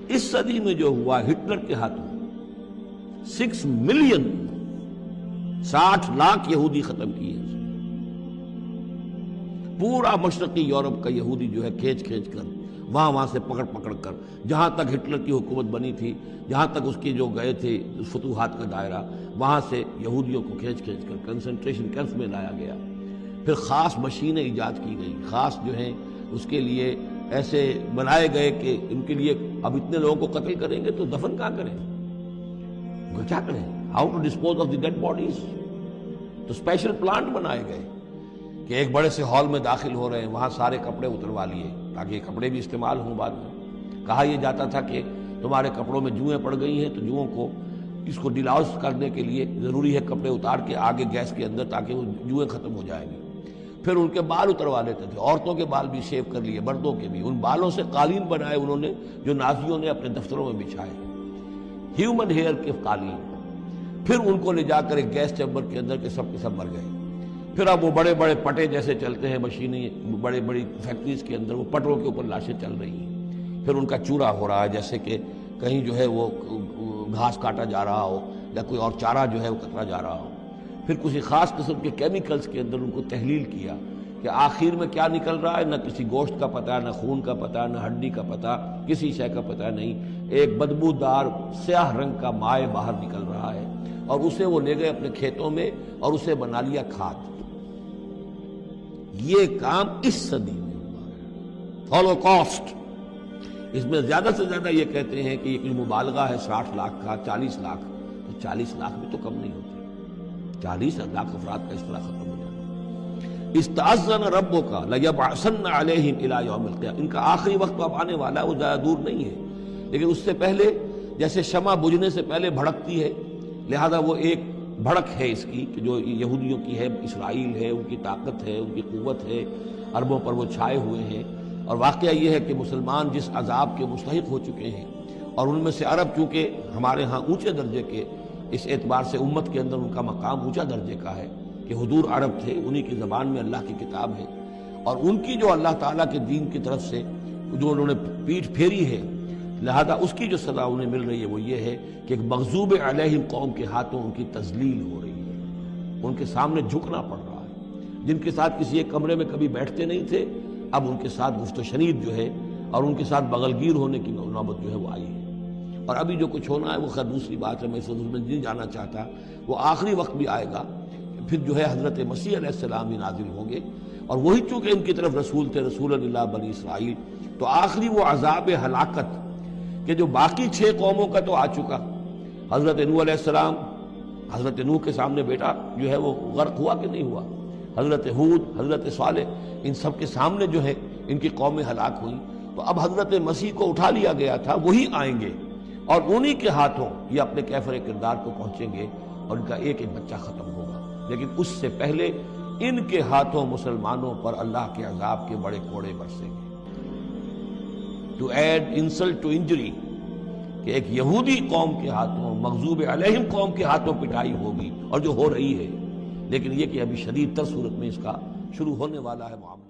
اس صدی میں جو ہوا ہٹلر کے ہاتھوں 6 ملین 60 لاکھ یہودی ختم کیے، پورا مشرقی یورپ کا یہودی جو ہے کھینچ کھینچ کر وہاں سے پکڑ پکڑ کر، جہاں تک ہٹلر کی حکومت بنی تھی، جہاں تک اس کے جو گئے تھے فتوحات کا دائرہ، وہاں سے یہودیوں کو کھینچ کھینچ کر کنسنٹریشن کیمپس میں لایا گیا۔ پھر خاص مشینیں ایجاد کی گئی، خاص جو ہیں اس کے لیے ایسے بنائے گئے کہ ان کے لیے اب اتنے لوگوں کو قتل کریں گے تو دفن کہاں کریں، کیا کریں، how to dispose of the dead bodies. تو اسپیشل پلانٹ بنائے گئے کہ ایک بڑے سے ہال میں داخل ہو رہے ہیں، وہاں سارے کپڑے اتروا لیے تاکہ یہ کپڑے بھی استعمال ہوں بعد میں۔ کہا یہ جاتا تھا کہ تمہارے کپڑوں میں جوئیں پڑ گئی ہیں تو جوؤں کو اس کو ڈیلاؤس کرنے کے لیے ضروری ہے کپڑے اتار کے آگے گیس کے اندر تاکہ وہ جوئیں ختم ہو جائیں گی۔ پھر ان کے بال اتروا لیتے تھے، عورتوں کے بال بھی شیو کر لیے، مردوں کے بھی۔ ان بالوں سے قالین بنائے انہوں نے جو نازیوں نے اپنے دفتروں میں بچھائے، ہیومن ہیئر کے قالین۔ پھر ان کو لے جا کر ایک گیس چیمبر کے اندر کے سب مر گئے۔ پھر اب وہ بڑے بڑے پٹے جیسے چلتے ہیں مشینیں، بڑے بڑی فیکٹریز کے اندر وہ پٹوں کے اوپر لاشیں چل رہی ہیں۔ پھر ان کا چورا ہو رہا ہے، جیسے کہ کہیں جو ہے وہ گھاس کاٹا جا رہا ہو یا کوئی اور چارہ جو ہے وہ کترا جا رہا ہو۔ پھر کسی خاص قسم کے کیمیکلز کے اندر ان کو تحلیل کیا کہ آخر میں کیا نکل رہا ہے، نہ کسی گوشت کا پتہ، نہ خون کا پتہ، نہ ہڈی کا پتہ، کسی شے کا پتہ نہیں۔ ایک بدبودار سیاہ رنگ کا مائع باہر نکل رہا ہے، اور اسے وہ لے گئے اپنے کھیتوں میں اور اسے بنا لیا کھاد۔ یہ کام اس صدی میں ہوا ہے، ہولوکاسٹ۔ اس میں زیادہ سے زیادہ یہ کہتے ہیں کہ یہ مبالغہ ہے 60 لاکھ کا، 40 لاکھ، تو 40 لاکھ بھی تو کم نہیں ہوتے، 40 لاکھ افراد کا اس طرح ختم ہو جانا۔ استأذن ربک لیبعثن علیہم الی یوم القیامہ، ان کا آخری وقت اب آنے والا ہے، وہ زیادہ دور نہیں ہے، لیکن اس سے پہلے جیسے شمع بجھنے سے پہلے بھڑکتی ہے، لہذا وہ ایک بھڑک ہے اس کی کہ جو یہودیوں کی ہے، اسرائیل ہے، ان کی طاقت ہے، ان کی قوت ہے، عربوں پر وہ چھائے ہوئے ہیں۔ اور واقعہ یہ ہے کہ مسلمان جس عذاب کے مستحق ہو چکے ہیں، اور ان میں سے عرب چونکہ ہمارے ہاں اونچے درجے کے، اس اعتبار سے امت کے اندر ان کا مقام اونچا درجے کا ہے کہ حضور عرب تھے، انہی کی زبان میں اللہ کی کتاب ہے، اور ان کی جو اللہ تعالیٰ کے دین کی طرف سے جو انہوں نے پیٹھ پھیری ہے، لہذا اس کی جو سزا انہیں مل رہی ہے وہ یہ ہے کہ ایک مغضوب علیہم قوم کے ہاتھوں ان کی تذلیل ہو رہی ہے، ان کے سامنے جھکنا پڑ رہا ہے۔ جن کے ساتھ کسی ایک کمرے میں کبھی بیٹھتے نہیں تھے، اب ان کے ساتھ گفت و شنید جو ہے اور ان کے ساتھ بغل گیر ہونے کی نوبت جو ہے وہ آئی ہے۔ اور ابھی جو کچھ ہونا ہے وہ خیر دوسری بات ہے، میں اس میں نہیں جانا چاہتا، وہ آخری وقت بھی آئے گا، پھر جو ہے حضرت مسیح علیہ السلام بھی نازل ہوں گے، اور وہی چونکہ ان کی طرف رسول تھے، رسول اللہ بنی اسرائیل، تو آخری وہ عذاب ہلاکت کہ جو باقی 6 قوموں کا تو آ چکا۔ حضرت نوح علیہ السلام، حضرت نوح کے سامنے بیٹا جو ہے وہ غرق ہوا کہ نہیں ہوا، حضرت ہود، حضرت صالح، ان سب کے سامنے جو ہے ان کی قومیں ہلاک ہوئی۔ تو اب حضرت مسیح کو اٹھا لیا گیا تھا، وہی آئیں گے اور انہی کے ہاتھوں یہ اپنے کیفر کردار کو پہنچیں گے اور ان کا ایک ایک بچہ ختم ہوگا۔ لیکن اس سے پہلے ان کے ہاتھوں مسلمانوں پر اللہ کے عذاب کے بڑے کوڑے برسیں گے۔ To add insult to injury, کہ ایک یہودی قوم کے ہاتھوں، مغضوب علیہم قوم کے ہاتھوں پٹائی ہوگی، اور جو ہو رہی ہے، لیکن یہ کہ ابھی شدید تر صورت میں اس کا شروع ہونے والا ہے معاملہ۔